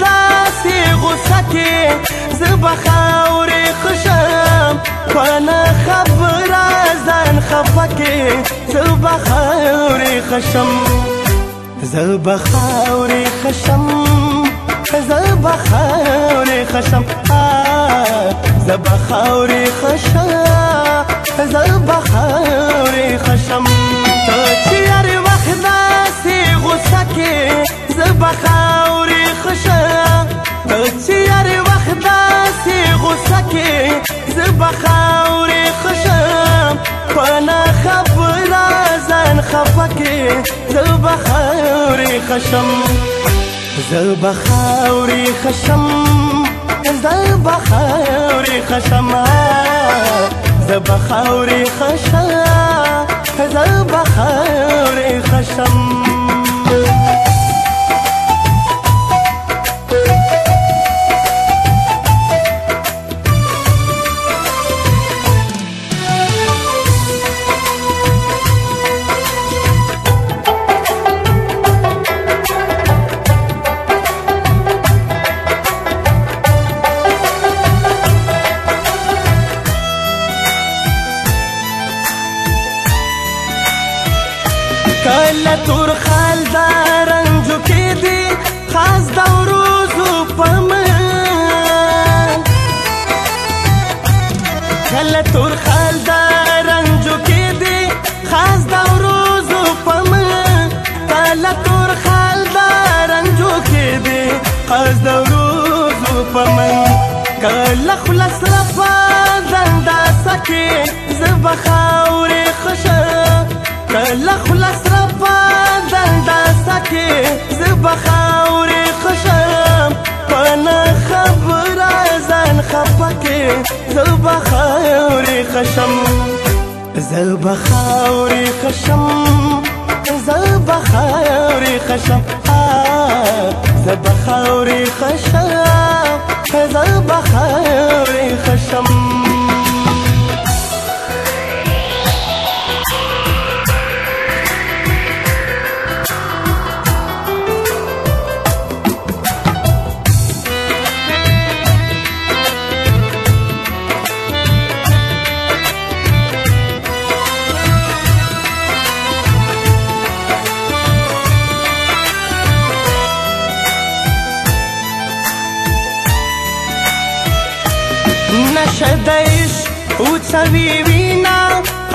داسې غوسه کې زه به خاورې خشم په نه خبره ځان خفه کې زه به خاورې خشم زه به خاورې خشم زه به خاورې خشم زه به خاورې خشم زه به خاورې خشم ته چې هر وخت داسې غوسه کې زه به خاورې خشم ته چې هر وخت داسې غوسه کې زه به خاورې خشم په نه خبره ځان خفه کې زه به خاورې خشم زه به خاورې خشم زه به خاورې خشم زه به خاورې خشم زه به خاورې خشم کله تور خال دا رنجو کې دی خاص د وروځو په من کله تور خال دا رنجو کې دی خاص د وروځو په من کله تور خال دا رنجو کې دی خاص د وروځو په من کله خلاص را پازن دا سکه زه به خاورې خشم کله خلاص را پازن دا سکه زه به خاورې خشم په نه خبره ځان خفه کې زه به خاورې خشم زه به خاورې خشم زه به خاورې خشم زه به خاورې خشم زه به خاورې خشم نشه د عشق اوڅوي وینا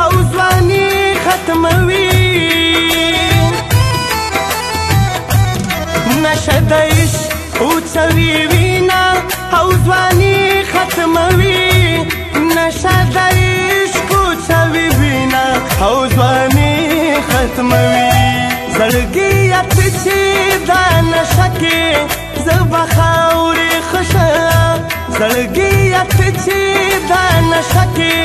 او ځواني ختموي نشه د عشق اوڅوي وینا او ځواني ختموي نشه د عشق اوڅوي وینا او ځواني ختموي زړګي یاد چې دا نشه کې زه به خاورې خشم زړګي یاد چې دا نشه کې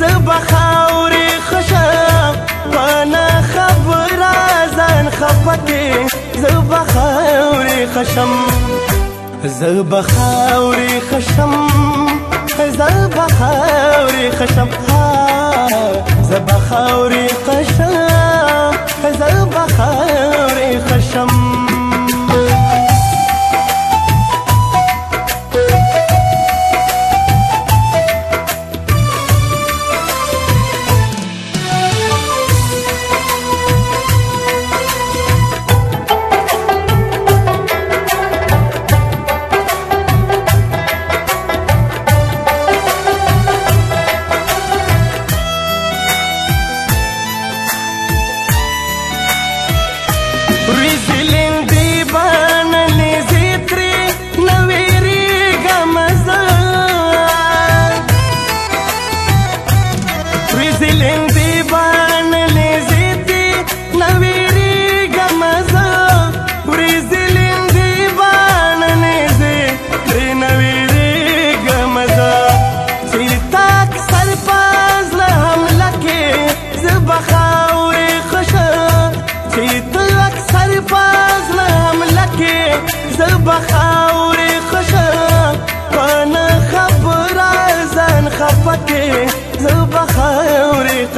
زه به خاورې خشم په نه خبره ځان خفه کې زه به خاورې خشم زه به خاورې خشم زه به خاورې خشم زه به خاورې خشم زه به خاورې خشم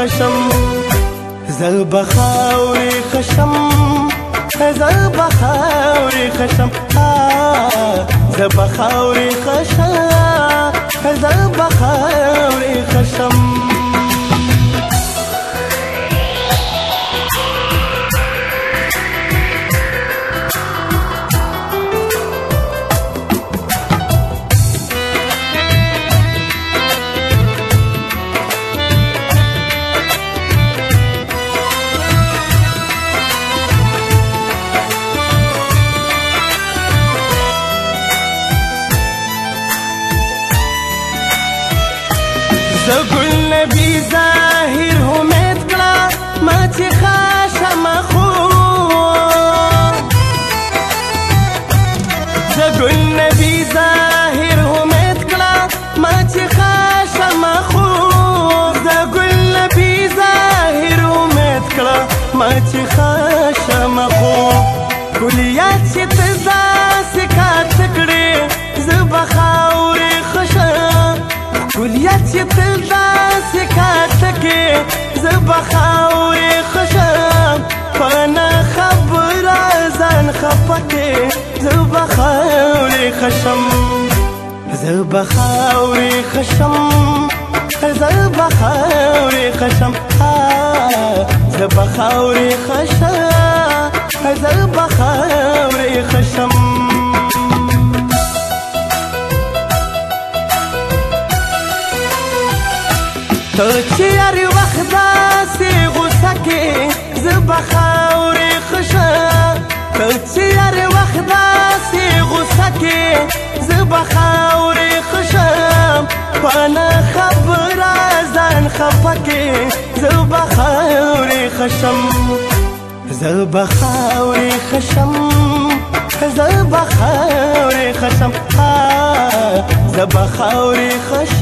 خشم زه به خاورې خشم زه به خاورې خشم زه به خاورې خشم زه به خاورې خشم زه ګل نبي ظاهر امید کړه ما چې خاشم خو زه ګل نبي ظاهر امید کړه ما چې خاشم خو زه ګل نبي ظاهر امید کړه ما چې خاشم خو کلیات چې ته داسې کات کړې زه به خاورې خشم کلیات چې ته داسې کات کې زه به خاورې خشم په نه خبره ځان خفه کې زه به خاورې خشم زه به خاورې خشم زه به خاورې خشم زه به خاورې خشم زه به خاورې خشم ته چې هر وخت داسې غوسه کې زه به خاورې خشم ته چې هر وخت داسې غوسه کې زه به خاورې خشم په نه خبره ځان خفه کې زه به خاورې خشم زه به خاورې خشم زه به خاورې خشم زه به خاورې خشم